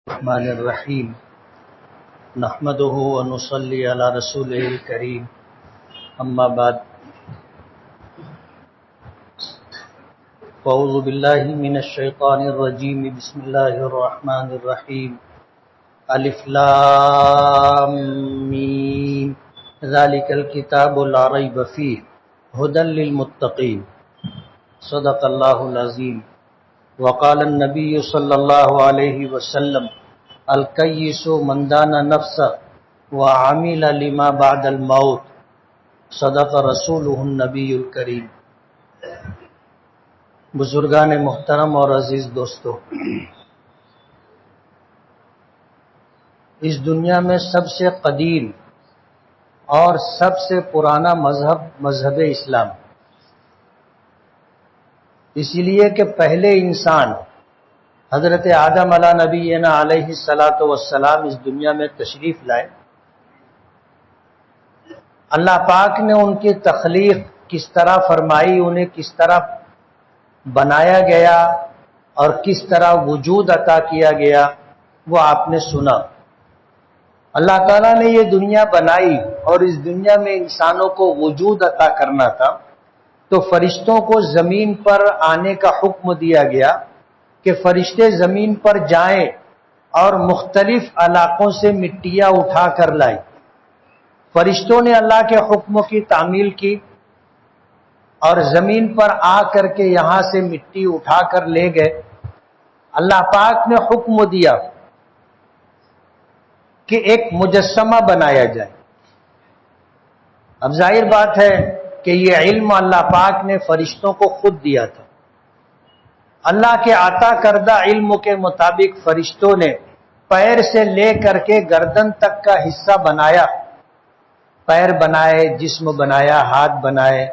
الرحمن الرحیم نحمده ونصلی علی رسوله الکریم اما بعد اعوذ باللہ من الشیطان الرجیم بسم اللہ الرحمن الرحیم الف لام میم ذالک الکتاب لا ریب فیہ ھدی للمتقین صدق اللہ العظیم وقال النبی صلی اللہ علیہ وسلم الکیس من دان نفسہ وعمل لما بعد الموت صدق رسولہ النبی الکریم۔ بزرگان محترم اور عزیز دوستو، اس دنیا میں سب سے قدیم اور سب سے پرانا مذہب اسلام، اسی لیے کہ پہلے انسان حضرت آدم علیہ نبینا علیہ الصلاۃ والسلام اس دنیا میں تشریف لائے۔ اللہ پاک نے ان کی تخلیق کس طرح فرمائی، انہیں کس طرح بنایا گیا اور کس طرح وجود عطا کیا گیا، وہ آپ نے سنا۔ اللہ تعالیٰ نے یہ دنیا بنائی اور اس دنیا میں انسانوں کو وجود عطا کرنا تھا، تو فرشتوں کو زمین پر آنے کا حکم دیا گیا کہ فرشتے زمین پر جائیں اور مختلف علاقوں سے مٹیاں اٹھا کر لائیں۔ فرشتوں نے اللہ کے حکم کی تعمیل کی اور زمین پر آ کر کے یہاں سے مٹی اٹھا کر لے گئے۔ اللہ پاک نے حکم دیا کہ ایک مجسمہ بنایا جائے۔ اب ظاہر بات ہے کہ یہ علم اللہ پاک نے فرشتوں کو خود دیا تھا۔ اللہ کے عطا کردہ علم کے مطابق فرشتوں نے پیر سے لے کر کے گردن تک کا حصہ بنایا، پیر بنائے، جسم بنایا، ہاتھ بنائے،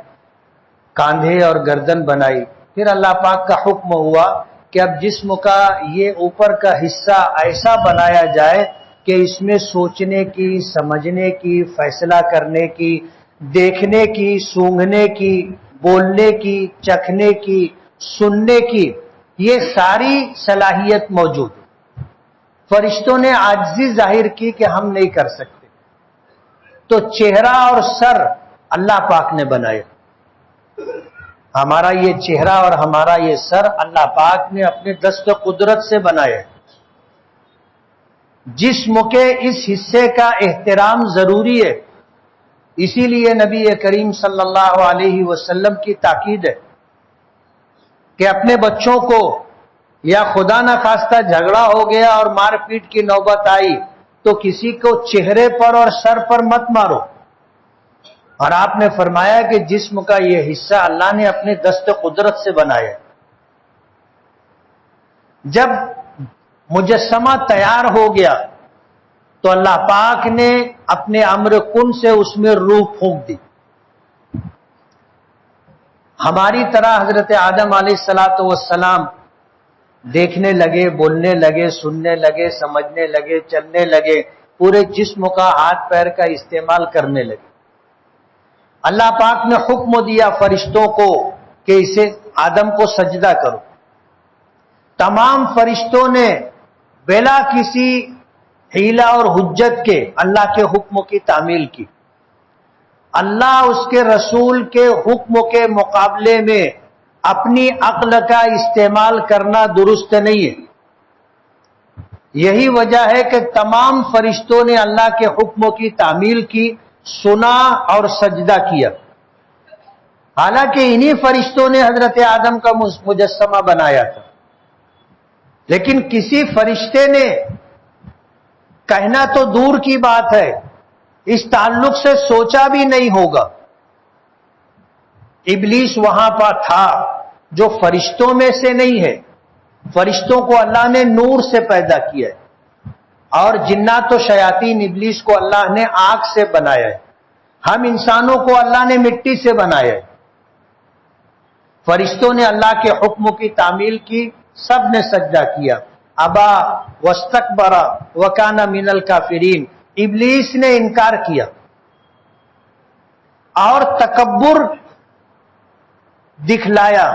کاندھے اور گردن بنائی۔ پھر اللہ پاک کا حکم ہوا کہ اب جسم کا یہ اوپر کا حصہ ایسا بنایا جائے کہ اس میں سوچنے کی، سمجھنے کی، فیصلہ کرنے کی، دیکھنے کی، سونگھنے کی، بولنے کی، چکھنے کی، سننے کی، یہ ساری صلاحیت موجود۔ فرشتوں نے عاجزی ظاہر کی کہ ہم نہیں کر سکتے، تو چہرہ اور سر اللہ پاک نے بنایا۔ ہمارا یہ چہرہ اور ہمارا یہ سر اللہ پاک نے اپنے دست قدرت سے بنایا۔ جسم کے اس حصے کا احترام ضروری ہے، اسی لیے نبی کریم صلی اللہ علیہ وسلم کی تاکید ہے کہ اپنے بچوں کو یا خدا نہ خواستہ جھگڑا ہو گیا اور مار پیٹ کی نوبت آئی تو کسی کو چہرے پر اور سر پر مت مارو، اور آپ نے فرمایا کہ جسم کا یہ حصہ اللہ نے اپنے دست قدرت سے بنایا۔ جب مجسمہ تیار ہو گیا تو اللہ پاک نے اپنے امر کن سے اس میں روح پھونک دی۔ ہماری طرح حضرت آدم علیہ الصلاۃ والسلام دیکھنے لگے، بولنے لگے، سننے لگے، سمجھنے لگے، چلنے لگے، پورے جسم کا، ہاتھ پیر کا استعمال کرنے لگے۔ اللہ پاک نے حکم دیا فرشتوں کو کہ اسے آدم کو سجدہ کرو۔ تمام فرشتوں نے بلا کسی حیلہ اور حجت کے اللہ کے حکم کی تعمیل کی۔ اللہ اس کے رسول کے حکم کے مقابلے میں اپنی عقل کا استعمال کرنا درست نہیں ہے۔ یہی وجہ ہے کہ تمام فرشتوں نے اللہ کے حکم کی تعمیل کی، سنا اور سجدہ کیا۔ حالانکہ انہی فرشتوں نے حضرت آدم کا مجسمہ بنایا تھا، لیکن کسی فرشتے نے، کہنا تو دور کی بات ہے، اس تعلق سے سوچا بھی نہیں ہوگا۔ ابلیس وہاں پر تھا جو فرشتوں میں سے نہیں ہے۔ فرشتوں کو اللہ نے نور سے پیدا کیا ہے، اور جنات و شیاطین ابلیس کو اللہ نے آگ سے بنایا ہے۔ ہم انسانوں کو اللہ نے مٹی سے بنایا ہے۔ فرشتوں نے اللہ کے حکم کی تعمیل کی، سب نے سجدہ کیا۔ ابا واستکبر وکان من الکافرین، ابلیس نے انکار کیا اور تکبر دکھلایا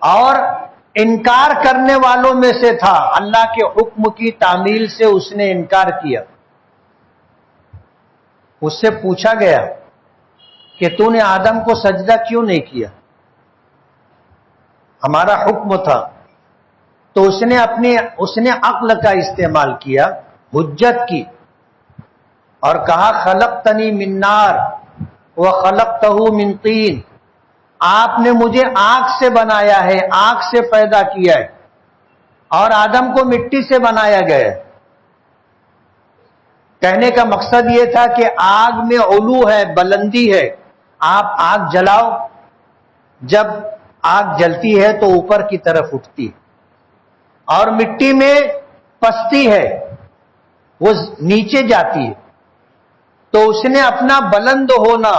اور انکار کرنے والوں میں سے تھا، اللہ کے حکم کی تعمیل سے اس نے انکار کیا۔ اس سے پوچھا گیا کہ تو نے آدم کو سجدہ کیوں نہیں کیا؟ ہمارا حکم تھا۔ تو اس نے عقل کا استعمال کیا، حجت کی، اور کہا خلقتنی من نار وخلقتہ من طین، آپ نے مجھے آگ سے بنایا ہے، آگ سے پیدا کیا ہے، اور آدم کو مٹی سے بنایا گیا ہے۔ کہنے کا مقصد یہ تھا کہ آگ میں علو ہے، بلندی ہے، آپ آگ جلاؤ، جب آگ جلتی ہے تو اوپر کی طرف اٹھتی ہے، اور مٹی میں پستی ہے، وہ نیچے جاتی ہے۔ تو اس نے اپنا بلند ہونا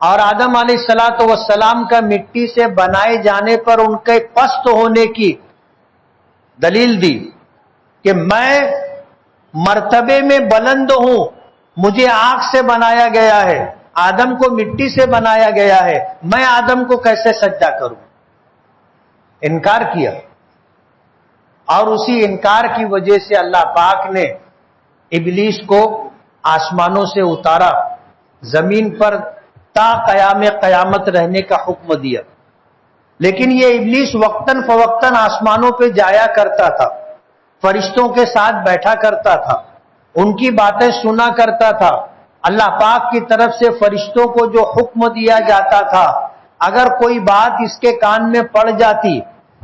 اور آدم علیہ الصلوۃ والسلام کا مٹی سے بنائے جانے پر ان کے پست ہونے کی دلیل دی کہ میں مرتبے میں بلند ہوں، مجھے آگ سے بنایا گیا ہے، آدم کو مٹی سے بنایا گیا ہے، میں آدم کو کیسے سجدہ کروں؟ انکار کیا، اور اسی انکار کی وجہ سے اللہ پاک نے ابلیس کو آسمانوں سے اتارا، زمین پر تا قیام قیامت رہنے کا حکم دیا۔ لیکن یہ ابلیس وقتاً فوقتاً آسمانوں پہ جایا کرتا تھا، فرشتوں کے ساتھ بیٹھا کرتا تھا، ان کی باتیں سنا کرتا تھا۔ اللہ پاک کی طرف سے فرشتوں کو جو حکم دیا جاتا تھا، اگر کوئی بات اس کے کان میں پڑ جاتی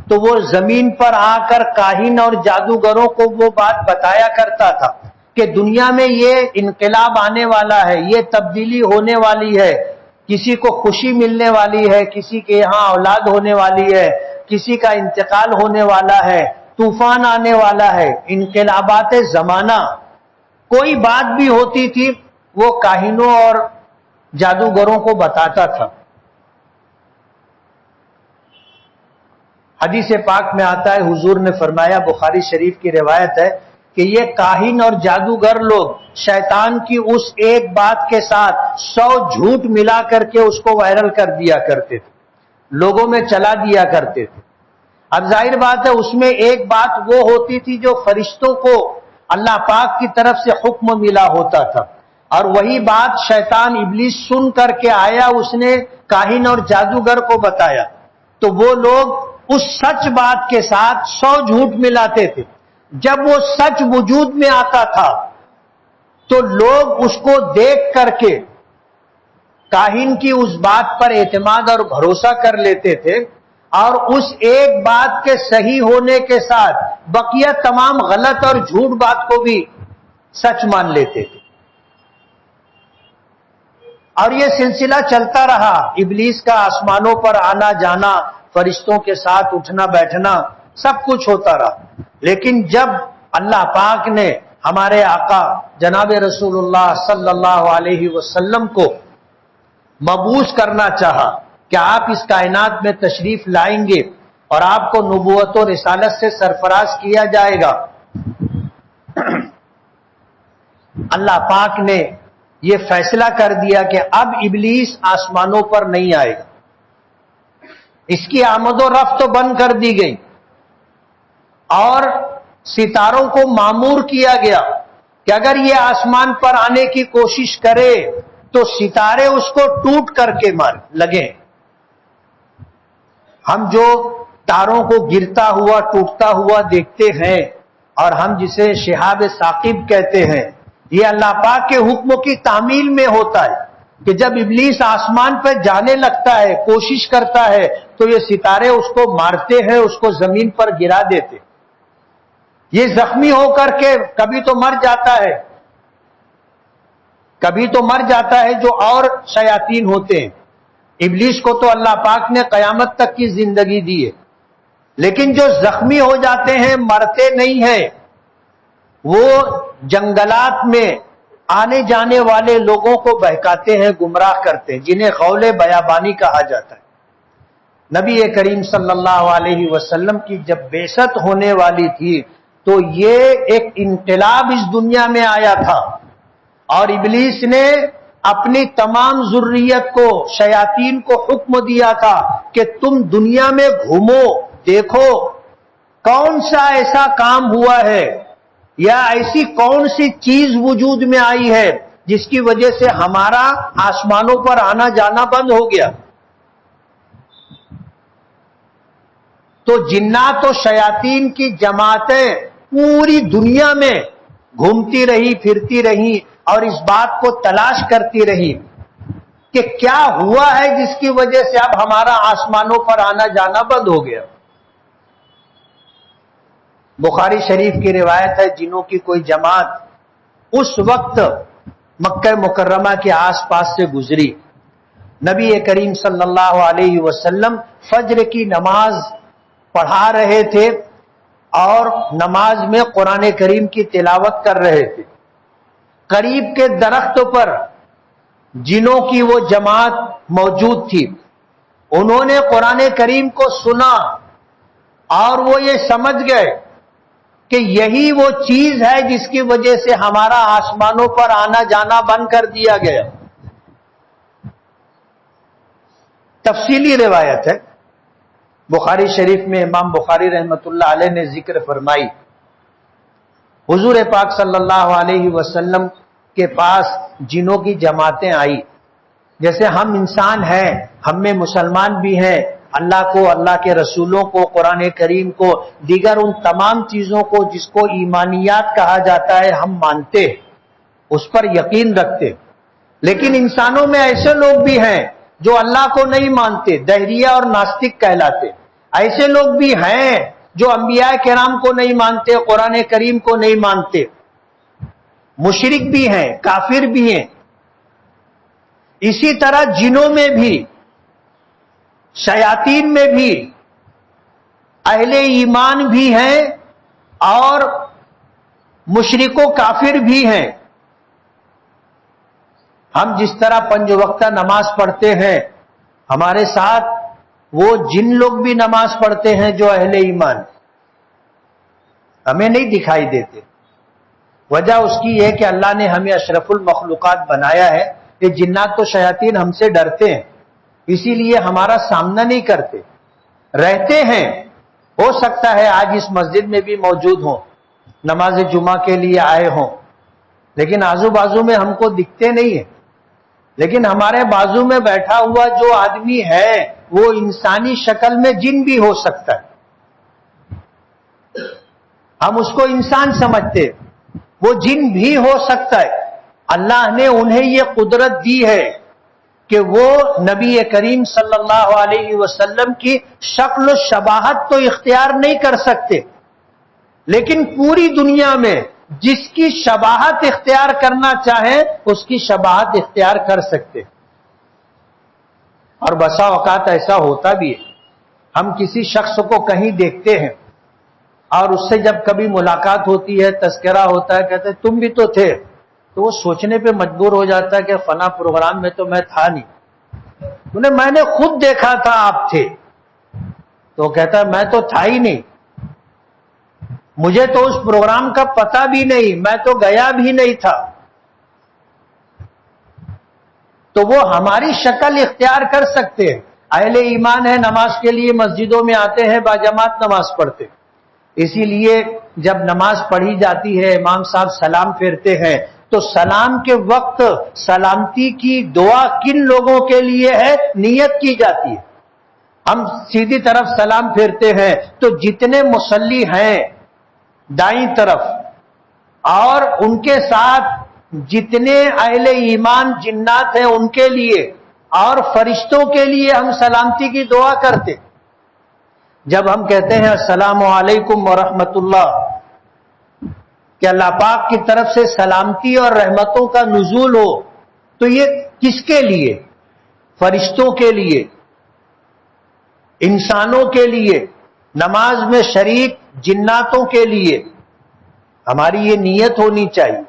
تو وہ زمین پر آ کر کاہن اور جادوگروں کو وہ بات بتایا کرتا تھا کہ دنیا میں یہ انقلاب آنے والا ہے، یہ تبدیلی ہونے والی ہے، کسی کو خوشی ملنے والی ہے، کسی کے یہاں اولاد ہونے والی ہے، کسی کا انتقال ہونے والا ہے، طوفان آنے والا ہے، انقلابات زمانہ۔ کوئی بات بھی ہوتی تھی وہ کاہنوں اور جادوگروں کو بتاتا تھا۔ حدیث پاک میں آتا ہے، حضور نے فرمایا، بخاری شریف کی روایت ہے کہ یہ کاہن اور جادوگر لوگ شیطان کی اس ایک بات کے ساتھ 100 جھوٹ ملا کر کے اس کو وائرل کر دیا کرتے تھے، لوگوں میں چلا دیا کرتے تھے۔ اب ظاہر بات ہے اس میں ایک بات وہ ہوتی تھی جو فرشتوں کو اللہ پاک کی طرف سے حکم ملا ہوتا تھا، اور وہی بات شیطان ابلیس سن کر کے آیا، اس نے کاہن اور جادوگر کو بتایا، تو وہ لوگ اس سچ بات کے ساتھ 100 جھوٹ ملاتے تھے۔ جب وہ سچ وجود میں آتا تھا تو لوگ اس کو دیکھ کر کے کاہن کی اس بات پر اعتماد اور بھروسہ کر لیتے تھے، اور اس ایک بات کے صحیح ہونے کے ساتھ بقیہ تمام غلط اور جھوٹ بات کو بھی سچ مان لیتے تھے۔ اور یہ سلسلہ چلتا رہا، ابلیس کا آسمانوں پر آنا جانا، فرشتوں کے ساتھ اٹھنا بیٹھنا، سب کچھ ہوتا رہا۔ لیکن جب اللہ پاک نے ہمارے آقا جناب رسول اللہ صلی اللہ علیہ وسلم کو مبعوث کرنا چاہا کہ آپ اس کائنات میں تشریف لائیں گے اور آپ کو نبوت و رسالت سے سرفراز کیا جائے گا، اللہ پاک نے یہ فیصلہ کر دیا کہ اب ابلیس آسمانوں پر نہیں آئے گا، اس کی آمد و رفت بند کر دی گئی، اور ستاروں کو مامور کیا گیا کہ اگر یہ آسمان پر آنے کی کوشش کرے تو ستارے اس کو ٹوٹ کر کے لگیں۔ ہم جو تاروں کو گرتا ہوا ٹوٹتا ہوا دیکھتے ہیں، اور ہم جسے شہاب ثاقب کہتے ہیں، یہ اللہ پاک کے حکم کی تعمیل میں ہوتا ہے کہ جب ابلیس آسمان پر جانے لگتا ہے، کوشش کرتا ہے، تو یہ ستارے اس کو مارتے ہیں، اس کو زمین پر گرا دیتے۔ یہ زخمی ہو کر کے کبھی تو مر جاتا ہے، کبھی تو مر جاتا ہے جو اور شیاطین ہوتے ہیں۔ ابلیس کو تو اللہ پاک نے قیامت تک کی زندگی دی ہے، لیکن جو زخمی ہو جاتے ہیں، مرتے نہیں ہیں، وہ جنگلات میں آنے جانے والے لوگوں کو بہکاتے ہیں، گمراہ کرتے ہیں، جنہیں قول بیابانی کہا جاتا ہے۔ نبی کریم صلی اللہ علیہ وسلم کی جب بعثت ہونے والی تھی تو یہ ایک انقلاب اس دنیا میں آیا تھا، اور ابلیس نے اپنی تمام ذریت کو، شیاطین کو حکم دیا تھا کہ تم دنیا میں گھومو، دیکھو کون سا ایسا کام ہوا ہے یا ایسی کون سی چیز وجود میں آئی ہے جس کی وجہ سے ہمارا آسمانوں پر آنا جانا بند ہو گیا؟ تو جنات و شیاطین کی جماعتیں پوری دنیا میں گھومتی رہی، پھرتی رہی اور اس بات کو تلاش کرتی رہی کہ کیا ہوا ہے جس کی وجہ سے اب ہمارا آسمانوں پر آنا جانا بند ہو گیا۔ بخاری شریف کی روایت ہے، جنوں کی کوئی جماعت اس وقت مکہ مکرمہ کے آس پاس سے گزری، نبی کریم صلی اللہ علیہ وسلم فجر کی نماز پڑھا رہے تھے اور نماز میں قرآن کریم کی تلاوت کر رہے تھے۔ قریب کے درخت پر جنوں کی وہ جماعت موجود تھی، انہوں نے قرآن کریم کو سنا اور وہ یہ سمجھ گئے کہ یہی وہ چیز ہے جس کی وجہ سے ہمارا آسمانوں پر آنا جانا بند کر دیا گیا۔ تفصیلی روایت ہے، بخاری شریف میں امام بخاری رحمۃ اللہ علیہ نے ذکر فرمائی، حضور پاک صلی اللہ علیہ وسلم کے پاس جنوں کی جماعتیں آئی۔ جیسے ہم انسان ہیں، ہم میں مسلمان بھی ہیں، اللہ کو، اللہ کے رسولوں کو، قرآن کریم کو، دیگر ان تمام چیزوں کو جس کو ایمانیات کہا جاتا ہے ہم مانتے، اس پر یقین رکھتے۔ لیکن انسانوں میں ایسے لوگ بھی ہیں جو اللہ کو نہیں مانتے، دہریہ اور ناستک کہلاتے۔ ایسے لوگ بھی ہیں جو انبیاء کرام کو نہیں مانتے، قرآن کریم کو نہیں مانتے، مشرک بھی ہیں، کافر بھی ہیں۔ اسی طرح جنوں میں بھی، شیاطین میں بھی اہل ایمان بھی ہیں اور مشرک و کافر بھی ہیں۔ ہم جس طرح 5 وقتہ نماز پڑھتے ہیں، ہمارے ساتھ وہ جن لوگ بھی نماز پڑھتے ہیں جو اہل ایمان، ہمیں نہیں دکھائی دیتے۔ وجہ اس کی ہے کہ اللہ نے ہمیں اشرف المخلوقات بنایا ہے، کہ جنات و شیاطین ہم سے ڈرتے ہیں، اسی لیے ہمارا سامنا نہیں کرتے، رہتے ہیں۔ ہو سکتا ہے آج اس مسجد میں بھی موجود ہوں، نماز جمعہ کے لیے آئے ہوں، لیکن آزو بازو میں ہم کو دکھتے نہیں ہیں۔ لیکن ہمارے بازو میں بیٹھا ہوا جو آدمی ہے وہ انسانی شکل میں جن بھی ہو سکتا ہے، ہم اس کو انسان سمجھتے، وہ جن بھی ہو سکتا ہے۔ اللہ نے انہیں یہ قدرت دی ہے کہ وہ نبی کریم صلی اللہ علیہ وسلم کی شکل و شباہت تو اختیار نہیں کر سکتے، لیکن پوری دنیا میں جس کی شباہت اختیار کرنا چاہیں اس کی شباہت اختیار کر سکتے۔ اور بسا اوقات ایسا ہوتا بھی ہے، ہم کسی شخص کو کہیں دیکھتے ہیں اور اس سے جب کبھی ملاقات ہوتی ہے، تذکرہ ہوتا ہے، کہتے ہیں تم بھی تو تھے، تو وہ سوچنے پہ مجبور ہو جاتا ہے کہ فلاں پروگرام میں تو میں تھا نہیں، میں نے خود دیکھا تھا آپ تھے، تو کہتا ہے میں تو تھا ہی نہیں، مجھے تو اس پروگرام کا پتہ بھی نہیں، میں تو گیا بھی نہیں تھا۔ تو وہ ہماری شکل اختیار کر سکتے ہیں۔ اہل ایمان ہے، نماز کے لیے مسجدوں میں آتے ہیں، باجماعت نماز پڑھتے، اسی لیے جب نماز پڑھی جاتی ہے، امام صاحب سلام پھیرتے ہیں تو سلام کے وقت سلامتی کی دعا کن لوگوں کے لیے ہے نیت کی جاتی ہے۔ ہم سیدھی طرف سلام پھیرتے ہیں تو جتنے مصلی ہیں دائیں طرف اور ان کے ساتھ جتنے اہل ایمان جنات ہیں ان کے لیے اور فرشتوں کے لیے ہم سلامتی کی دعا کرتے۔ جب ہم کہتے ہیں السلام علیکم ورحمۃ اللہ، کہ اللہ پاک کی طرف سے سلامتی اور رحمتوں کا نزول ہو، تو یہ کس کے لیے؟ فرشتوں کے لیے، انسانوں کے لیے، نماز میں شریک جناتوں کے لیے۔ ہماری یہ نیت ہونی چاہیے۔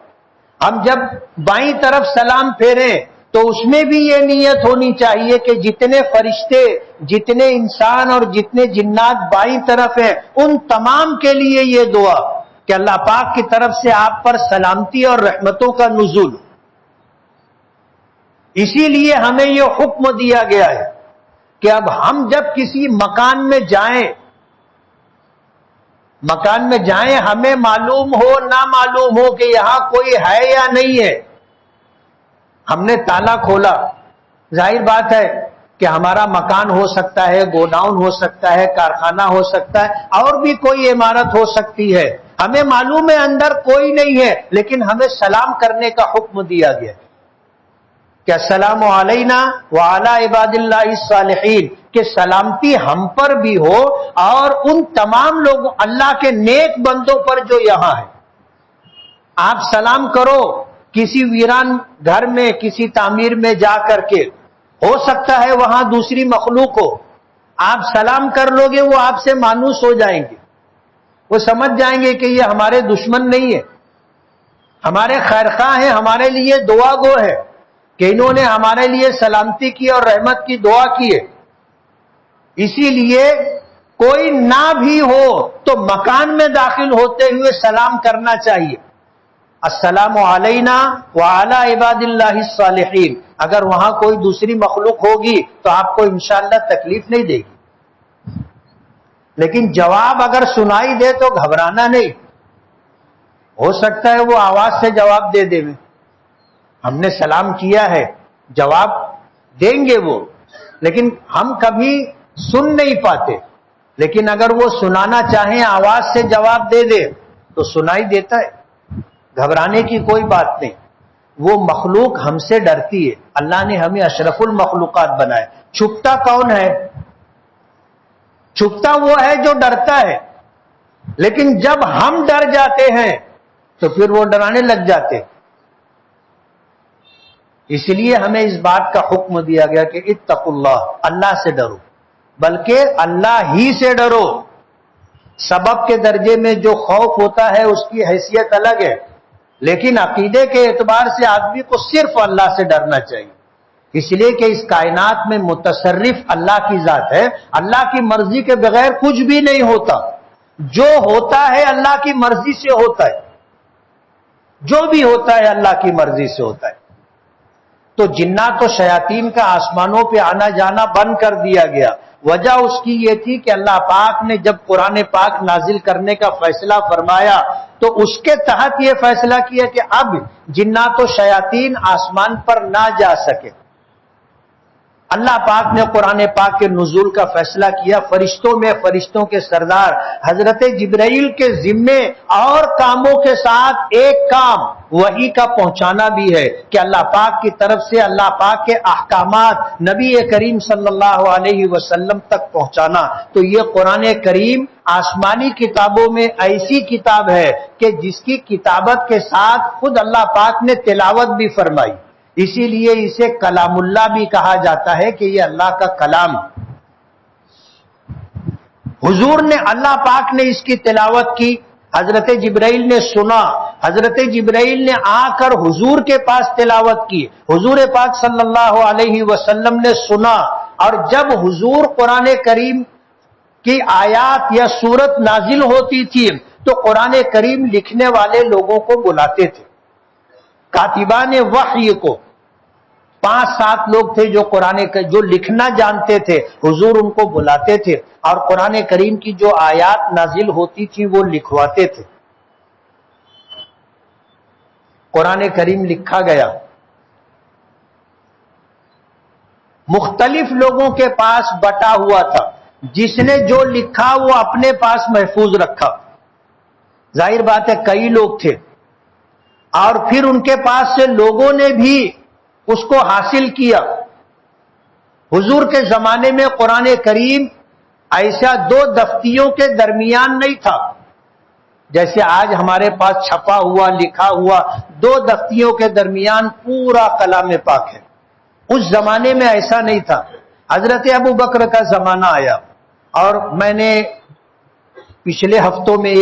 ہم جب بائیں طرف سلام پھیریں تو اس میں بھی یہ نیت ہونی چاہیے کہ جتنے فرشتے، جتنے انسان اور جتنے جنات بائیں طرف ہیں ان تمام کے لیے یہ دعا کہ اللہ پاک کی طرف سے آپ پر سلامتی اور رحمتوں کا نزول۔ اسی لیے ہمیں یہ حکم دیا گیا ہے کہ اب ہم جب کسی مکان میں جائیں مکان میں جائیں، ہمیں معلوم ہو نہ معلوم ہو کہ یہاں کوئی ہے یا نہیں ہے، ہم نے تالا کھولا، ظاہر بات ہے کہ ہمارا مکان ہو سکتا ہے، گوڈاؤن ہو سکتا ہے، کارخانہ ہو سکتا ہے، اور بھی کوئی عمارت ہو سکتی ہے، ہمیں معلوم ہے اندر کوئی نہیں ہے، لیکن ہمیں سلام کرنے کا حکم دیا گیا کہ السلام علینا وعلی عباد اللہ الصالحین، کہ سلامتی ہم پر بھی ہو اور ان تمام لوگوں اللہ کے نیک بندوں پر جو یہاں ہیں۔ آپ سلام کرو کسی ویران گھر میں، کسی تعمیر میں جا کر کے، ہو سکتا ہے وہاں دوسری مخلوق ہو، آپ سلام کر لو گے، وہ آپ سے مانوس ہو جائیں گے، وہ سمجھ جائیں گے کہ یہ ہمارے دشمن نہیں ہے، ہمارے خیرخواہ ہیں، ہمارے لیے دعا گو ہے کہ انہوں نے ہمارے لیے سلامتی کی اور رحمت کی دعا کی ہے۔ اسی لیے کوئی نہ بھی ہو تو مکان میں داخل ہوتے ہوئے سلام کرنا چاہیے، السلام علینا وعلی عباد اللہ الصالحین۔ اگر وہاں کوئی دوسری مخلوق ہوگی تو آپ کو انشاءاللہ تکلیف نہیں دے گی، لیکن جواب اگر سنائی دے تو گھبرانا نہیں، ہو سکتا ہے وہ آواز سے جواب دے دے، ہم نے سلام کیا ہے، جواب دیں گے وہ، لیکن ہم کبھی سن نہیں پاتے، لیکن اگر وہ سنانا چاہیں آواز سے جواب دے دے تو سنائی دیتا ہے، گھبرانے کی کوئی بات نہیں۔ وہ مخلوق ہم سے ڈرتی ہے، اللہ نے ہمیں اشرف المخلوقات بنائے۔ چھپتا کون ہے؟ چھپتا وہ ہے جو ڈرتا ہے، لیکن جب ہم ڈر جاتے ہیں تو پھر وہ ڈرانے لگ جاتے۔ اس لیے ہمیں اس بات کا حکم دیا گیا کہ اتقوا اللہ، اللہ سے ڈرو، بلکہ اللہ ہی سے ڈرو۔ سبب کے درجے میں جو خوف ہوتا ہے اس کی حیثیت الگ ہے، لیکن عقیدے کے اعتبار سے آدمی کو صرف اللہ سے ڈرنا چاہیے، اس لیے کہ اس کائنات میں متصرف اللہ کی ذات ہے، اللہ کی مرضی کے بغیر کچھ بھی نہیں ہوتا، جو ہوتا ہے اللہ کی مرضی سے ہوتا ہے، جو بھی ہوتا ہے اللہ کی مرضی سے ہوتا ہے۔ تو جنات و شیاطین کا آسمانوں پہ آنا جانا بند کر دیا گیا، وجہ اس کی یہ تھی کہ اللہ پاک نے جب قرآن پاک نازل کرنے کا فیصلہ فرمایا تو اس کے تحت یہ فیصلہ کیا کہ اب جنات و شیاطین آسمان پر نہ جا سکے۔ اللہ پاک نے قرآن پاک کے نزول کا فیصلہ کیا، فرشتوں میں فرشتوں کے سردار حضرت جبرائیل کے ذمے اور کاموں کے ساتھ ایک کام وحی کا پہنچانا بھی ہے کہ اللہ پاک کی طرف سے اللہ پاک کے احکامات نبی کریم صلی اللہ علیہ وسلم تک پہنچانا۔ تو یہ قرآن کریم آسمانی کتابوں میں ایسی کتاب ہے کہ جس کی کتابت کے ساتھ خود اللہ پاک نے تلاوت بھی فرمائی، اسی لیے اسے کلام اللہ بھی کہا جاتا ہے کہ یہ اللہ کا کلام۔ حضور نے، اللہ پاک نے اس کی تلاوت کی، حضرت جبرائیل نے سنا، حضرت جبرائیل نے آ کر حضور کے پاس تلاوت کی، حضور پاک صلی اللہ علیہ وسلم نے سنا، اور جب حضور قرآن کریم کی آیات یا سورت نازل ہوتی تھی تو قرآن کریم لکھنے والے لوگوں کو بلاتے تھے، کاتبان وحی کو، 5-7 لوگ تھے جو قرآن جو لکھنا جانتے تھے، حضور ان کو بلاتے تھے اور قرآن کریم کی جو آیات نازل ہوتی تھی وہ لکھواتے تھے۔ قرآن کریم لکھا گیا، مختلف لوگوں کے پاس بٹا ہوا تھا، جس نے جو لکھا وہ اپنے پاس محفوظ رکھا، ظاہر بات ہے کئی لوگ تھے، اور پھر ان کے پاس سے لوگوں نے بھی اس کو حاصل کیا۔ حضور کے زمانے میں قرآن کریم ایسا 2 دفتیوں کے درمیان نہیں تھا، جیسے آج ہمارے پاس چھپا ہوا لکھا ہوا 2 دفتیوں کے درمیان پورا کلام پاک ہے، اس زمانے میں ایسا نہیں تھا۔ حضرت ابو بکر کا زمانہ آیا، اور میں نے پچھلے ہفتوں میں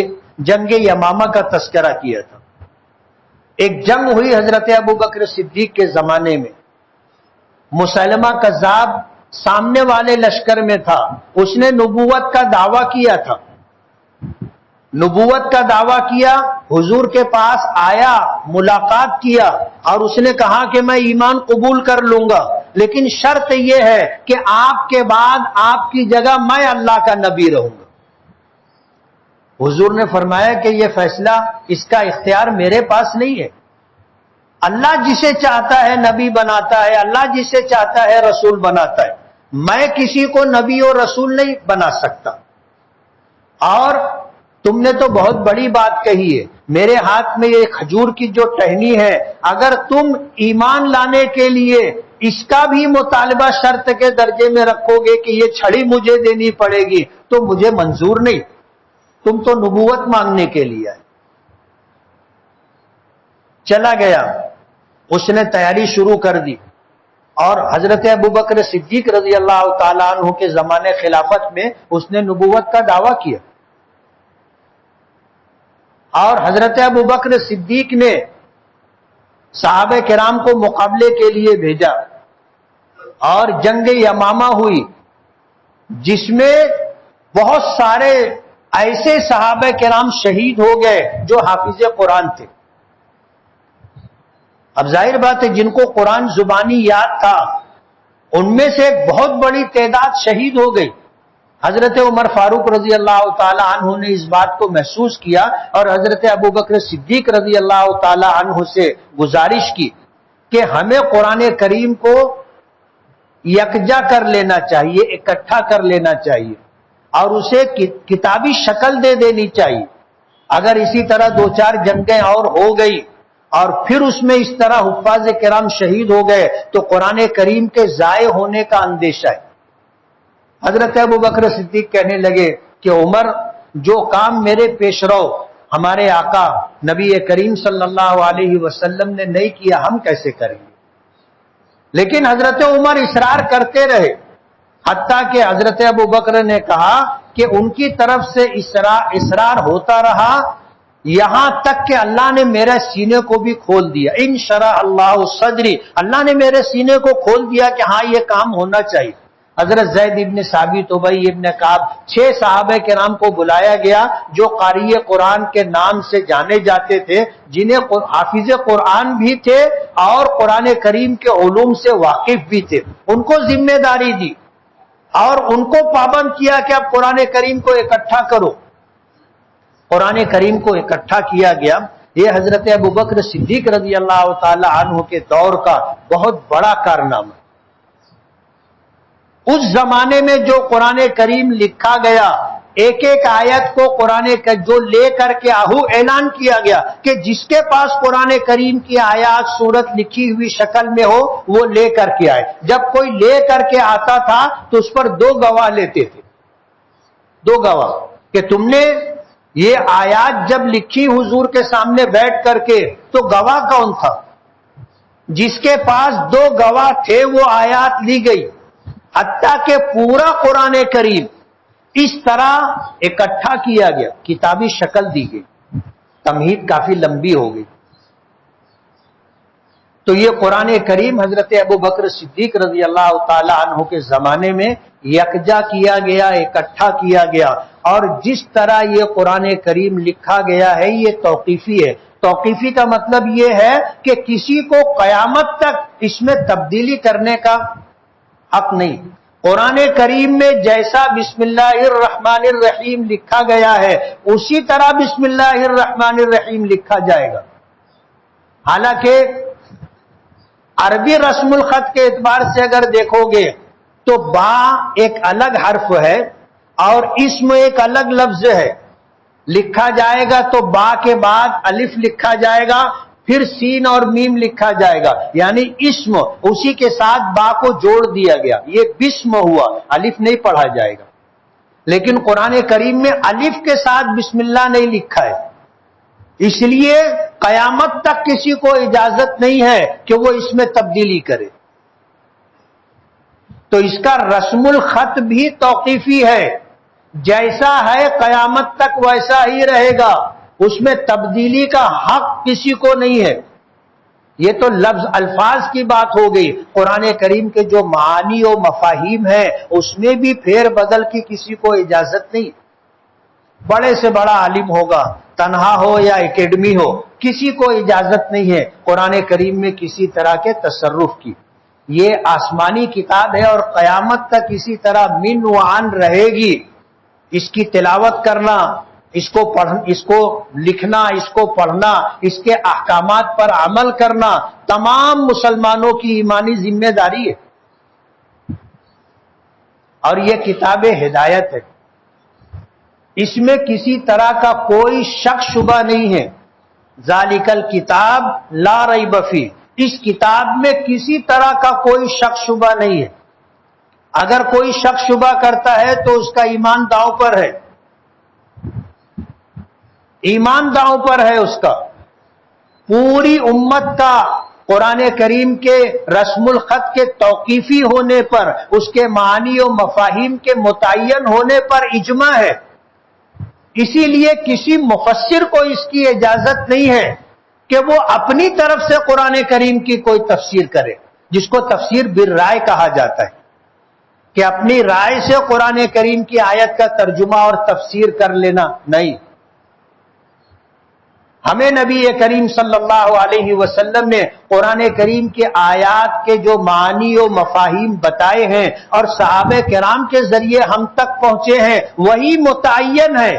جنگ یمامہ کا تذکرہ کیا تھا۔ ایک جنگ ہوئی حضرت ابو بکر صدیق کے زمانے میں، مسلمہ کذاب سامنے والے لشکر میں تھا، اس نے نبوت کا دعویٰ کیا تھا، نبوت کا دعویٰ کیا، حضور کے پاس آیا، ملاقات کیا، اور اس نے کہا کہ میں ایمان قبول کر لوں گا، لیکن شرط یہ ہے کہ آپ کے بعد آپ کی جگہ میں اللہ کا نبی رہوں گا۔ حضور نے فرمایا کہ یہ فیصلہ، اس کا اختیار میرے پاس نہیں ہے، اللہ جسے چاہتا ہے نبی بناتا ہے، اللہ جسے چاہتا ہے رسول بناتا ہے، میں کسی کو نبی اور رسول نہیں بنا سکتا۔ اور تم نے تو بہت بڑی بات کہی ہے، میرے ہاتھ میں یہ کھجور کی جو ٹہنی ہے، اگر تم ایمان لانے کے لیے اس کا بھی مطالبہ شرط کے درجے میں رکھو گے کہ یہ چھڑی مجھے دینی پڑے گی تو مجھے منظور نہیں، تم تو نبوت مانگنے کے لیے آئے۔ چلا گیا، اس نے تیاری شروع کر دی، اور حضرت ابوبکر صدیق رضی اللہ تعالیٰ عنہ کے زمانے خلافت میں اس نے نبوت کا دعویٰ کیا، اور حضرت ابوبکر صدیق نے صحابہ کرام کو مقابلے کے لیے بھیجا، اور جنگ یمامہ ہوئی جس میں بہت سارے ایسے صحابہ کرام شہید ہو گئے جو حافظ قرآن تھے۔ اب ظاہر بات ہے جن کو قرآن زبانی یاد تھا ان میں سے ایک بہت بڑی تعداد شہید ہو گئی۔ حضرت عمر فاروق رضی اللہ تعالی عنہ نے اس بات کو محسوس کیا اور حضرت ابوبکر صدیق رضی اللہ تعالی عنہ سے گزارش کی کہ ہمیں قرآن کریم کو یکجا کر لینا چاہیے، اکٹھا کر لینا چاہیے، اور اسے کتابی شکل دے دینی چاہیے۔ اگر اسی طرح دو چار جنگیں اور ہو گئی اور پھر اس میں اس طرح حفاظ کرام شہید ہو گئے تو قرآن کریم کے ضائع ہونے کا اندیشہ ہے۔ حضرت ابوبکر صدیق کہنے لگے کہ عمر، جو کام میرے پیش رو ہمارے آقا نبی کریم صلی اللہ علیہ وسلم نے نہیں کیا، ہم کیسے کریں گے؟ لیکن حضرت عمر اصرار کرتے رہے، حتیٰ کہ حضرت ابوبکر نے کہا کہ ان کی طرف سے اصرار ہوتا رہا، یہاں تک کہ اللہ نے میرے سینے کو بھی کھول دیا۔ انشرح اللہ صدری، اللہ نے میرے سینے کو کھول دیا کہ ہاں یہ کام ہونا چاہیے۔ حضرت زید ابن ثابت، ابی ابن کعب، 6 صحابہ کرام کو بلایا گیا جو قاری قرآن کے نام سے جانے جاتے تھے، جنہیں حافظ قرآن بھی تھے اور قرآن کریم کے علوم سے واقف بھی تھے۔ ان کو ذمہ داری دی اور ان کو پابند کیا کہ اب قرآن کریم کو اکٹھا کرو۔ قرآن کریم کو اکٹھا کیا گیا۔ یہ حضرت ابوبکر صدیق رضی اللہ تعالی عنہ کے دور کا بہت بڑا کارنامہ۔ اس زمانے میں جو قرآن کریم لکھا گیا، ایک ایک آیت کو قرآن کا جو لے کر کے اعلان کیا گیا کہ جس کے پاس قرآن کریم کی آیات سورت لکھی ہوئی شکل میں ہو وہ لے کر کے آئے۔ جب کوئی لے کر کے آتا تھا تو اس پر 2 گواہ لیتے تھے، 2 گواہ، کہ تم نے یہ آیات جب لکھی حضور کے سامنے بیٹھ کر کے تو گواہ کون تھا؟ جس کے پاس 2 گواہ تھے وہ آیات لی گئی، حتیٰ کہ پورا قرآن کریم اس طرح اکٹھا کیا گیا، کتابی شکل دی گئی۔ تمہید کافی لمبی ہو گئی۔ تو یہ قرآن کریم حضرت ابوبکر صدیق رضی اللہ تعالی عنہ کے زمانے میں یکجا کیا گیا، اکٹھا کیا گیا، اور جس طرح یہ قرآن کریم لکھا گیا ہے یہ توقیفی ہے۔ توقیفی کا مطلب یہ ہے کہ کسی کو قیامت تک اس میں تبدیلی کرنے کا حق نہیں۔ قرآن کریم میں جیسا بسم اللہ الرحمن الرحیم لکھا گیا ہے اسی طرح بسم اللہ الرحمن الرحیم لکھا جائے گا۔ حالانکہ عربی رسم الخط کے اعتبار سے اگر دیکھو گے تو با ایک الگ حرف ہے اور اسم ایک الگ لفظ ہے۔ لکھا جائے گا تو با کے بعد الف لکھا جائے گا، پھر سین اور میم لکھا جائے گا، یعنی اسم اسی کے ساتھ با کو جوڑ دیا گیا، یہ بسم ہوا، الف نہیں پڑھا جائے گا۔ لیکن قرآن کریم میں الف کے ساتھ بسم اللہ نہیں لکھا ہے، اس لیے قیامت تک کسی کو اجازت نہیں ہے کہ وہ اس میں تبدیلی کرے۔ تو اس کا رسم الخط بھی توقیفی ہے، جیسا ہے قیامت تک ویسا ہی رہے گا، اس میں تبدیلی کا حق کسی کو نہیں ہے۔ یہ تو لفظ الفاظ کی بات ہو گئی۔ قرآن کریم کے جو معانی و مفاہیم ہیں اس میں بھی پھیر بدل کی کسی کو اجازت نہیں۔ بڑے سے بڑا عالم ہوگا، تنہا ہو یا اکیڈمی ہو، کسی کو اجازت نہیں ہے قرآن کریم میں کسی طرح کے تصرف کی۔ یہ آسمانی کتاب ہے اور قیامت تک اسی طرح من و عن رہے گی۔ اس کی تلاوت کرنا، اس کو لکھنا، اس کو پڑھنا، اس کے احکامات پر عمل کرنا تمام مسلمانوں کی ایمانی ذمہ داری ہے، اور یہ کتاب ہدایت ہے، اس میں کسی طرح کا کوئی شک شبہ نہیں ہے۔ ذالک الکتاب لا ریب فیہ، اس کتاب میں کسی طرح کا کوئی شک شبہ نہیں ہے۔ اگر کوئی شک شبہ کرتا ہے تو اس کا ایمان داؤ پر ہے، ایمان داؤ پر ہے اس کا۔ پوری امت کا قرآن کریم کے رسم الخط کے توقیفی ہونے پر، اس کے معانی و مفاہیم کے متعین ہونے پر اجماع ہے۔ اسی لیے کسی مفسر کو اس کی اجازت نہیں ہے کہ وہ اپنی طرف سے قرآن کریم کی کوئی تفسیر کرے، جس کو تفسیر بالرائے کہا جاتا ہے، کہ اپنی رائے سے قرآن کریم کی آیت کا ترجمہ اور تفسیر کر لینا نہیں۔ ہمیں نبی کریم صلی اللہ علیہ وسلم نے قرآن کریم کی آیات کے جو معانی و مفاہیم بتائے ہیں اور صحابہ کرام کے ذریعے ہم تک پہنچے ہیں، وہی متعین ہے۔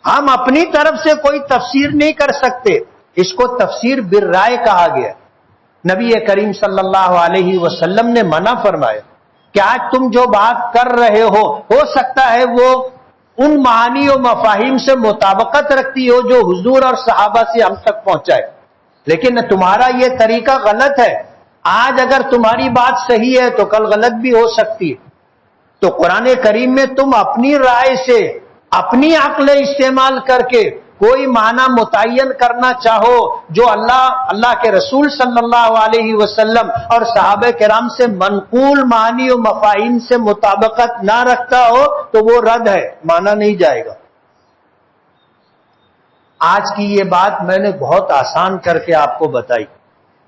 ہم اپنی طرف سے کوئی تفسیر نہیں کر سکتے، اس کو تفسیر بالرائے کہا گیا۔ نبی کریم صلی اللہ علیہ وسلم نے منع فرمایا کہ آج تم جو بات کر رہے ہو سکتا ہے وہ ان معانی و مفاہیم سے مطابقت رکھتی ہو جو حضور اور صحابہ سے ہم تک پہنچائے، لیکن تمہارا یہ طریقہ غلط ہے۔ آج اگر تمہاری بات صحیح ہے تو کل غلط بھی ہو سکتی ہے۔ تو قرآن کریم میں تم اپنی رائے سے، اپنی عقل استعمال کر کے کوئی معنی متعین کرنا چاہو جو اللہ کے رسول صلی اللہ علیہ وسلم اور صحابہ کرام سے منقول معنی و مفاہیم سے مطابقت نہ رکھتا ہو تو وہ رد ہے، مانا نہیں جائے گا۔ آج کی یہ بات میں نے بہت آسان کر کے آپ کو بتائی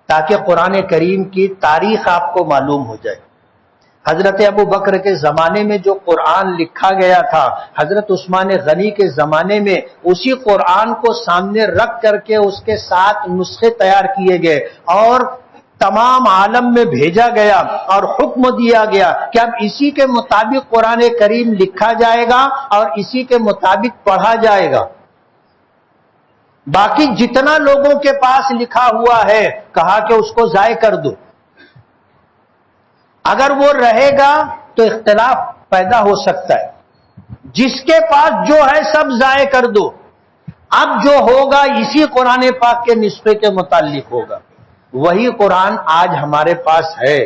تاکہ قرآن کریم کی تاریخ آپ کو معلوم ہو جائے۔ حضرت ابو بکر کے زمانے میں جو قرآن لکھا گیا تھا، حضرت عثمان غنی کے زمانے میں اسی قرآن کو سامنے رکھ کر کے اس کے 7 نسخے تیار کیے گئے اور تمام عالم میں بھیجا گیا اور حکم دیا گیا کہ اب اسی کے مطابق قرآن کریم لکھا جائے گا اور اسی کے مطابق پڑھا جائے گا۔ باقی جتنا لوگوں کے پاس لکھا ہوا ہے کہا کہ اس کو ضائع کر دو، اگر وہ رہے گا تو اختلاف پیدا ہو سکتا ہے۔ جس کے پاس جو ہے سب ضائع کر دو، اب جو ہوگا اسی قرآن پاک کے نسخے کے متعلق ہوگا۔ وہی قرآن آج ہمارے پاس ہے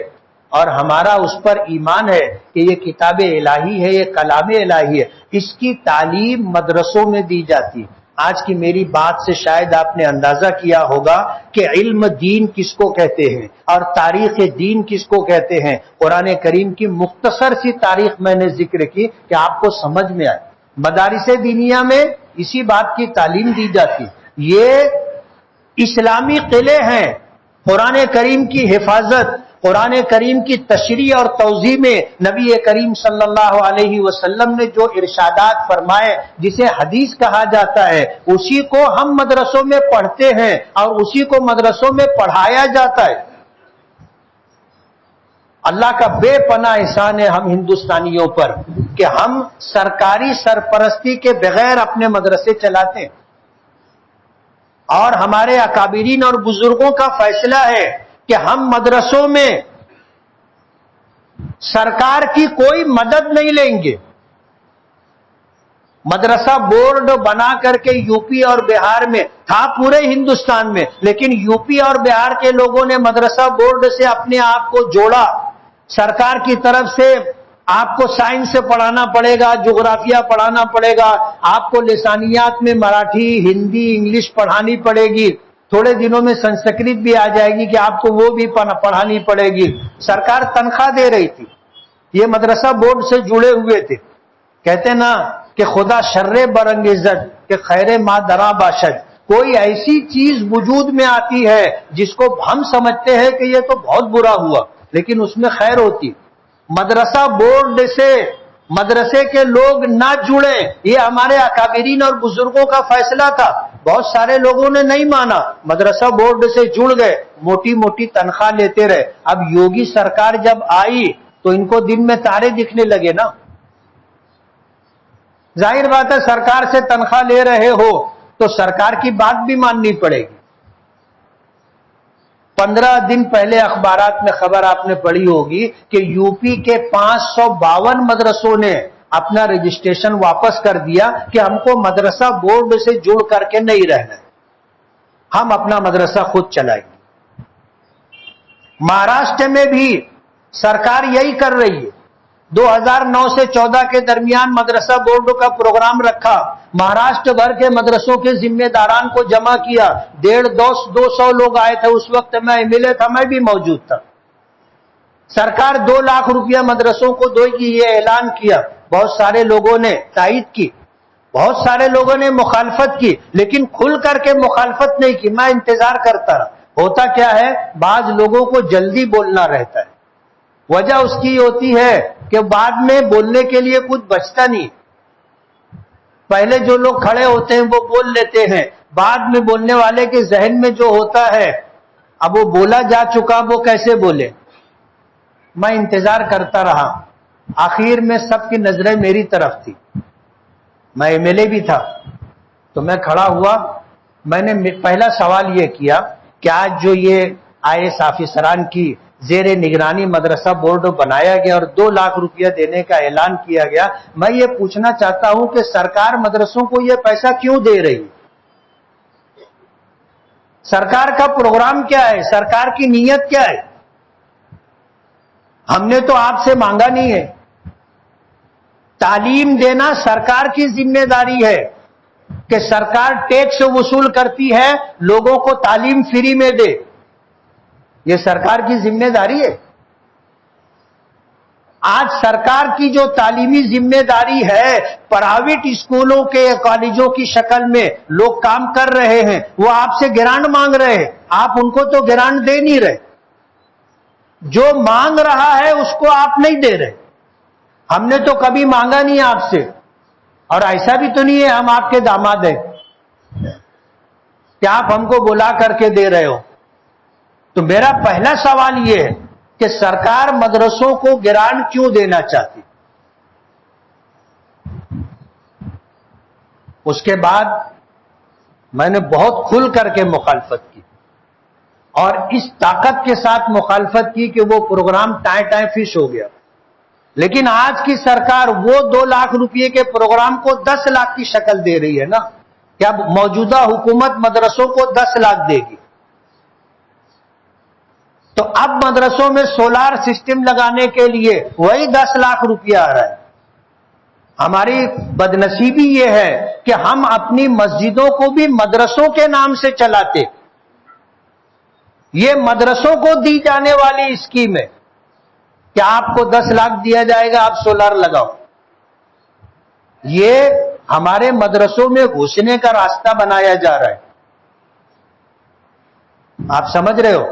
اور ہمارا اس پر ایمان ہے کہ یہ کتاب الہی ہے، یہ کلام الہی ہے۔ اس کی تعلیم مدرسوں میں دی جاتی ہے۔ آج کی میری بات سے شاید آپ نے اندازہ کیا ہوگا کہ علم دین کس کو کہتے ہیں اور تاریخ دین کس کو کہتے ہیں۔ قرآن کریم کی مختصر سی تاریخ میں نے ذکر کی کہ آپ کو سمجھ میں آئے۔ مدارس دینیہ میں اسی بات کی تعلیم دی جاتی۔ یہ اسلامی قلعے ہیں، قرآن کریم کی حفاظت، قرآن کریم کی تشریح اور توضیح میں نبی کریم صلی اللہ علیہ وسلم نے جو ارشادات فرمائے جسے حدیث کہا جاتا ہے، اسی کو ہم مدرسوں میں پڑھتے ہیں اور اسی کو مدرسوں میں پڑھایا جاتا ہے۔ اللہ کا بے پناہ احسان ہے ہم ہندوستانیوں پر کہ ہم سرکاری سرپرستی کے بغیر اپنے مدرسے چلاتے ہیں، اور ہمارے اکابرین اور بزرگوں کا فیصلہ ہے کہ ہم مدرسوں میں سرکار کی کوئی مدد نہیں لیں گے۔ مدرسہ بورڈ بنا کر کے یو پی اور بہار میں تھا، پورے ہندوستان میں، لیکن یو پی اور بہار کے لوگوں نے مدرسہ بورڈ سے اپنے آپ کو جوڑا۔ سرکار کی طرف سے آپ کو سائنس سے پڑھانا پڑے گا، جغرافیہ پڑھانا پڑے گا، آپ کو لسانیات میں مراٹھی، ہندی، انگلش پڑھانی پڑے گی، تھوڑے دنوں میں سنسکرت بھی آ جائے گی کہ آپ کو وہ بھی پڑھانی پڑے گی۔ سرکار تنخواہ دے رہی تھی، یہ مدرسہ بورڈ سے جڑے ہوئے تھے۔ کہتے نا کہ خدا شر برانگیزد کہ خیر ما درا باشد، کوئی ایسی چیز وجود میں آتی ہے جس کو ہم سمجھتے ہیں کہ یہ تو بہت برا ہوا، لیکن اس میں خیر ہوتی۔ مدرسہ بورڈ سے مدرسے کے لوگ نہ جڑے، یہ ہمارے اکابرین اور بزرگوں کا فیصلہ تھا۔ بہت سارے لوگوں نے نہیں مانا، مدرسہ بورڈ سے جڑ گئے، موٹی موٹی تنخواہ لیتے رہے۔ اب یوگی سرکار جب آئی تو ان کو دن میں تارے دکھنے لگے نا۔ ظاہر بات ہے سرکار سے تنخواہ لے رہے ہو تو سرکار کی بات بھی ماننی پڑے گی۔ 15 دن پہلے اخبارات میں خبر آپ نے پڑھی ہوگی کہ یو پی کے 552 مدرسوں نے اپنا رجسٹریشن واپس کر دیا کہ ہم کو مدرسہ بورڈ سے جڑ کر کے نہیں رہنا، ہم اپنا مدرسہ خود چلائیں گے۔ مہاراشٹر میں بھی سرکار یہی کر رہی ہے۔ 2009 سے 14 کے درمیان مدرسہ بورڈ کا پروگرام رکھا، مہاراشٹر بھر کے مدرسوں کے ذمہ داران کو جمع کیا، 150-200 لوگ آئے تھے، اس وقت میں MLA تھا، میں بھی موجود تھا۔ سرکار 2 لاکھ روپیہ مدرسوں کو دے گی یہ اعلان کیا، بہت سارے لوگوں نے تائید کی، بہت سارے لوگوں نے مخالفت کی، لیکن کھل کر کے مخالفت نہیں کی، میں انتظار کرتا رہا۔ ہوتا کیا ہے، بعض لوگوں کو جلدی بولنا رہتا ہے، وجہ اس کی ہوتی ہے کہ بعد میں بولنے کے لیے کچھ بچتا نہیں، پہلے جو لوگ کھڑے ہوتے ہیں وہ بول لیتے ہیں، بعد میں بولنے والے کے ذہن میں جو ہوتا ہے اب وہ بولا جا چکا وہ کیسے بولے۔ میں انتظار کرتا رہا، آخر میں سب کی نظریں میری طرف تھی، میں MLA بھی تھا، تو میں کھڑا ہوا، میں نے پہلا سوال یہ کیا کہ آج جو یہ IAS آفیسران کی زیر نگرانی مدرسہ بورڈ بنایا گیا اور 2 لاکھ روپیہ دینے کا اعلان کیا گیا، میں یہ پوچھنا چاہتا ہوں کہ سرکار مدرسوں کو یہ پیسہ کیوں دے رہی ہے؟ سرکار کا پروگرام کیا ہے؟ سرکار کی نیت کیا ہے؟ ہم نے تو آپ سے مانگا نہیں ہے۔ تعلیم دینا سرکار کی ذمہ داری ہے کہ سرکار ٹیکس وصول کرتی ہے، لوگوں کو تعلیم فری میں دے، یہ سرکار کی ذمہ داری ہے۔ آج سرکار کی جو تعلیمی ذمہ داری ہے، پرائیویٹ اسکولوں کے کالجوں کی شکل میں لوگ کام کر رہے ہیں، وہ آپ سے گرانٹ مانگ رہے ہیں، آپ ان کو تو گرانٹ دے نہیں رہے، جو مانگ رہا ہے اس کو آپ نہیں دے رہے۔ ہم نے تو کبھی مانگا نہیں آپ سے، اور ایسا بھی تو نہیں ہے ہم آپ کے داماد ہیں کہ آپ ہم کو بلا کر کے دے رہے ہو۔ تو میرا پہلا سوال یہ ہے کہ سرکار مدرسوں کو گرانٹ کیوں دینا چاہتی؟ اس کے بعد میں نے بہت کھل کر کے مخالفت کی، اور اس طاقت کے ساتھ مخالفت کی کہ وہ پروگرام ٹائیں فش ہو گیا۔ لیکن آج کی سرکار وہ 2 لاکھ روپئے کے پروگرام کو 10 لاکھ کی شکل دے رہی ہے نا، کہ اب موجودہ حکومت مدرسوں کو 10 لاکھ دے گی، تو اب مدرسوں میں سولار سسٹم لگانے کے لیے وہی 10 لاکھ روپیہ آ رہا ہے۔ ہماری بدنصیبی یہ ہے کہ ہم اپنی مسجدوں کو بھی مدرسوں کے نام سے چلاتے، یہ مدرسوں کو دی جانے والی اسکیم ہے کہ آپ کو 10 لاکھ دیا جائے گا، آپ سولار لگاؤ، یہ ہمارے مدرسوں میں گھسنے کا راستہ بنایا جا رہا ہے۔ آپ سمجھ رہے ہو،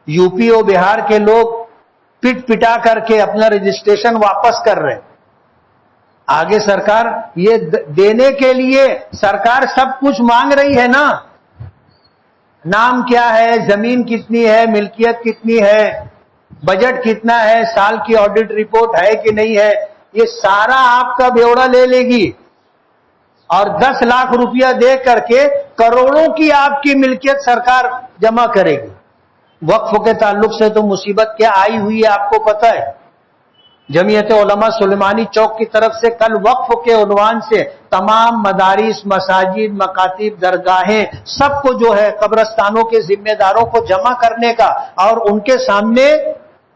یو پی اور بہار کے لوگ پٹ پٹا کر کے اپنا رجسٹریشن واپس کر رہے ہیں۔ آگے سرکار یہ دینے کے لیے سرکار سب کچھ مانگ رہی ہے نا، نام کیا ہے، زمین کتنی ہے، ملکیت کتنی ہے، بجٹ کتنا ہے، سال کی آڈٹ رپورٹ ہے کہ نہیں ہے، یہ سارا آپ کا بیوڑا لے لے گی، اور 10 لاکھ روپیہ دے کر کے کروڑوں کی آپ کی ملکیت سرکار جمع کرے گی۔ وقف کے تعلق سے تو مصیبت کیا آئی ہوئی ہے آپ کو پتہ ہے۔ جمعیت علماء سلیمانی چوک کی طرف سے کل وقف کے عنوان سے تمام مدارس، مساجد، مکاتب، درگاہیں سب کو جو ہے قبرستانوں کے ذمہ داروں کو جمع کرنے کا، اور ان کے سامنے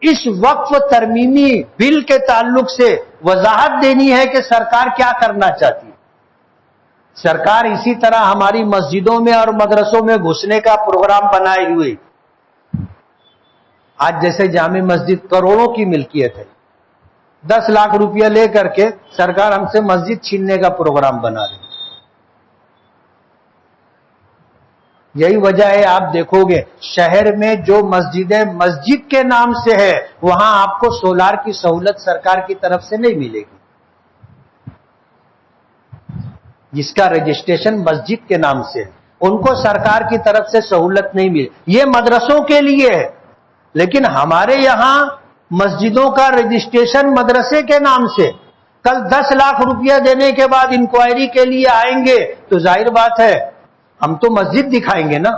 اس وقف ترمیمی بل کے تعلق سے وضاحت دینی ہے کہ سرکار کیا کرنا چاہتی ہے۔ سرکار اسی طرح ہماری مسجدوں میں اور مدرسوں میں گھسنے کا پروگرام بنائے ہوئے، آج جیسے جامع مسجد کروڑوں کی ملکیت ہے، 10 لاکھ روپیہ لے کر کے سرکار ہم سے مسجد چھیننے کا پروگرام بنا رہی ہے۔ یہی وجہ ہے، آپ دیکھو گے شہر میں جو مسجدیں مسجد کے نام سے ہے وہاں آپ کو سولار کی سہولت سرکار کی طرف سے نہیں ملے گی، جس کا رجسٹریشن مسجد کے نام سے ہے ان کو سرکار کی طرف سے سہولت نہیں ملے، یہ مدرسوں کے لیے ہے۔ لیکن ہمارے یہاں مسجدوں کا رجسٹریشن مدرسے کے نام سے، کل 10 لاکھ روپیہ دینے کے بعد انکوائری کے لیے آئیں گے تو ظاہر بات ہے ہم تو مسجد دکھائیں گے نا.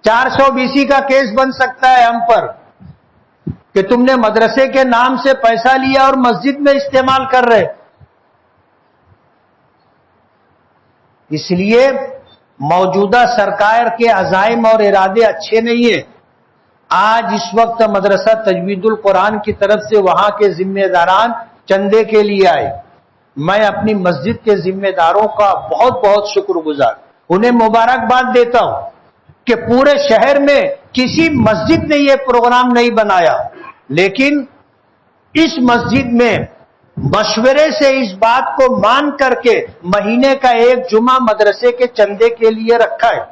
420 کا کیس بن سکتا ہے ہم پر کہ تم نے مدرسے کے نام سے پیسہ لیا اور مسجد میں استعمال کر رہے. اس لیے موجودہ سرکار کے عزائم اور ارادے اچھے نہیں ہیں. آج اس وقت مدرسہ تجوید القرآن کی طرف سے وہاں کے ذمہ داران چندے کے لیے آئے. میں اپنی مسجد کے ذمہ داروں کا بہت بہت شکر گزار، انہیں مبارکباد دیتا ہوں کہ پورے شہر میں کسی مسجد نے یہ پروگرام نہیں بنایا، لیکن اس مسجد میں مشورے سے اس بات کو مان کر کے مہینے کا ایک جمعہ مدرسے کے چندے کے لیے رکھا ہے.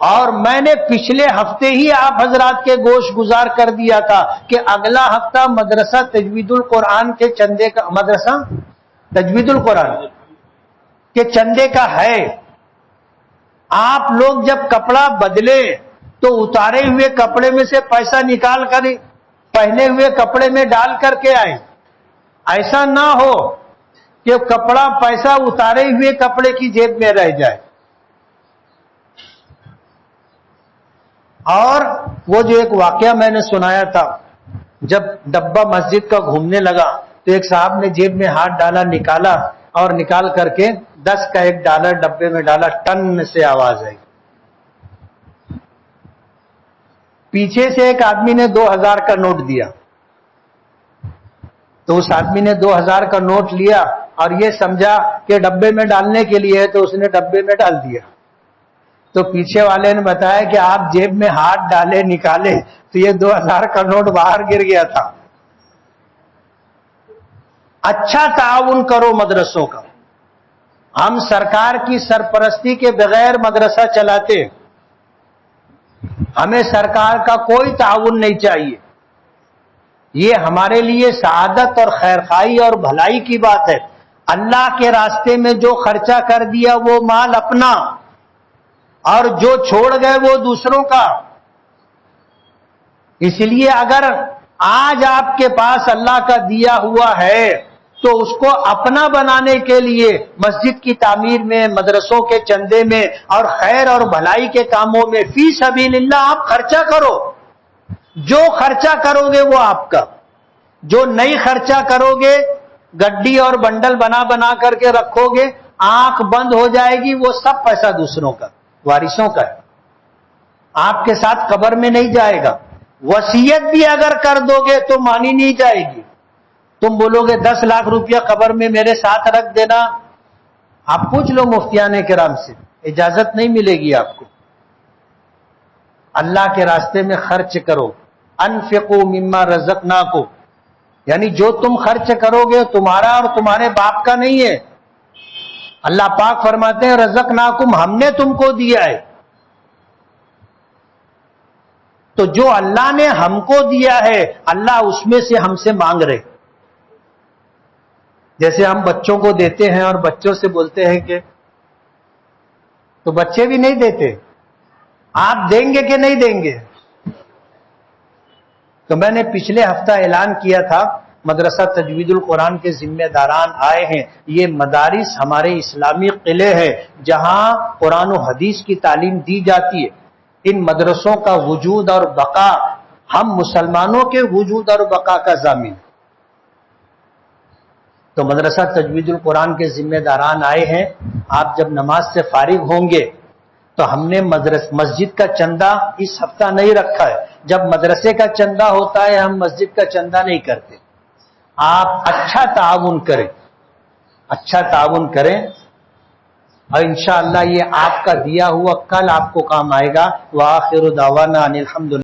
اور میں نے پچھلے ہفتے ہی آپ حضرات کے گوش گزار کر دیا تھا کہ اگلا ہفتہ مدرسہ تجوید القرآن کے چندے کا، مدرسہ تجوید القرآن کے چندے کا ہے. آپ لوگ جب کپڑا بدلے تو اتارے ہوئے کپڑے میں سے پیسہ نکال کر پہنے ہوئے کپڑے میں ڈال کر کے آئے. ایسا نہ ہو کہ کپڑا پیسہ اتارے ہوئے کپڑے کی جیب میں رہ جائے. اور وہ جو ایک واقعہ میں نے سنایا تھا، جب ڈبہ مسجد کا گھومنے لگا تو ایک صاحب نے جیب میں ہاتھ ڈالا، نکالا اور نکال کر کے 10 کا ایک ڈالر ڈبے میں ڈالا، ٹن سے آواز آئی. پیچھے سے ایک آدمی نے 2000 کا نوٹ دیا تو اس آدمی نے 2000 کا نوٹ لیا اور یہ سمجھا کہ ڈبے میں ڈالنے کے لیے ہے تو اس نے ڈبے میں ڈال دیا. تو پیچھے والے نے بتایا کہ آپ جیب میں ہاتھ ڈالے نکالے تو یہ 2000 کا نوٹ باہر گر گیا تھا. اچھا تعاون کرو مدرسوں کا. ہم سرکار کی سرپرستی کے بغیر مدرسہ چلاتے، ہمیں سرکار کا کوئی تعاون نہیں چاہیے. یہ ہمارے لیے سعادت اور خیرخواہی اور بھلائی کی بات ہے. اللہ کے راستے میں جو خرچہ کر دیا وہ مال اپنا، اور جو چھوڑ گئے وہ دوسروں کا. اس لیے اگر آج آپ کے پاس اللہ کا دیا ہوا ہے تو اس کو اپنا بنانے کے لیے مسجد کی تعمیر میں، مدرسوں کے چندے میں اور خیر اور بھلائی کے کاموں میں فی سبیل اللہ آپ خرچہ کرو. جو خرچہ کرو گے وہ آپ کا، جو نہیں خرچہ کرو گے گڈی اور بنڈل بنا بنا کر کے رکھو گے، آنکھ بند ہو جائے گی، وہ سب پیسہ دوسروں کا، وارثوں کا ہے، آپ کے ساتھ قبر میں نہیں جائے گا. وصیت بھی اگر کر دو گے تو مانی نہیں جائے گی. تم بولو گے 10 لاکھ روپیہ قبر میں میرے ساتھ رکھ دینا، آپ پوچھ لو مفتیان کرام سے، اجازت نہیں ملے گی آپ کو. اللہ کے راستے میں خرچ کرو. انفقوا مما رزقناکم، یعنی جو تم خرچ کرو گے تمہارا اور تمہارے باپ کا نہیں ہے. اللہ پاک فرماتے ہیں رزقناکم، ہم نے تم کو دیا ہے. تو جو اللہ نے ہم کو دیا ہے اللہ اس میں سے ہم سے مانگ رہے. جیسے ہم بچوں کو دیتے ہیں اور بچوں سے بولتے ہیں کہ، تو بچے بھی نہیں دیتے. آپ دیں گے کہ نہیں دیں گے؟ تو میں نے پچھلے ہفتہ اعلان کیا تھا مدرسہ تجوید القرآن کے ذمہ داران آئے ہیں. یہ مدارس ہمارے اسلامی قلعے ہیں جہاں قرآن و حدیث کی تعلیم دی جاتی ہے. ان مدرسوں کا وجود اور بقا ہم مسلمانوں کے وجود اور بقا کا ضامن. تو مدرسہ تجوید القرآن کے ذمہ داران آئے ہیں. آپ جب نماز سے فارغ ہوں گے تو ہم نے مسجد کا چندہ اس ہفتہ نہیں رکھا ہے. جب مدرسے کا چندہ ہوتا ہے ہم مسجد کا چندہ نہیں کرتے. آپ اچھا تعاون کریں، اچھا تعاون کریں اور انشاءاللہ یہ آپ کا دیا ہوا کل آپ کو کام آئے گا. وآخر دعوانا ان الحمدللہ.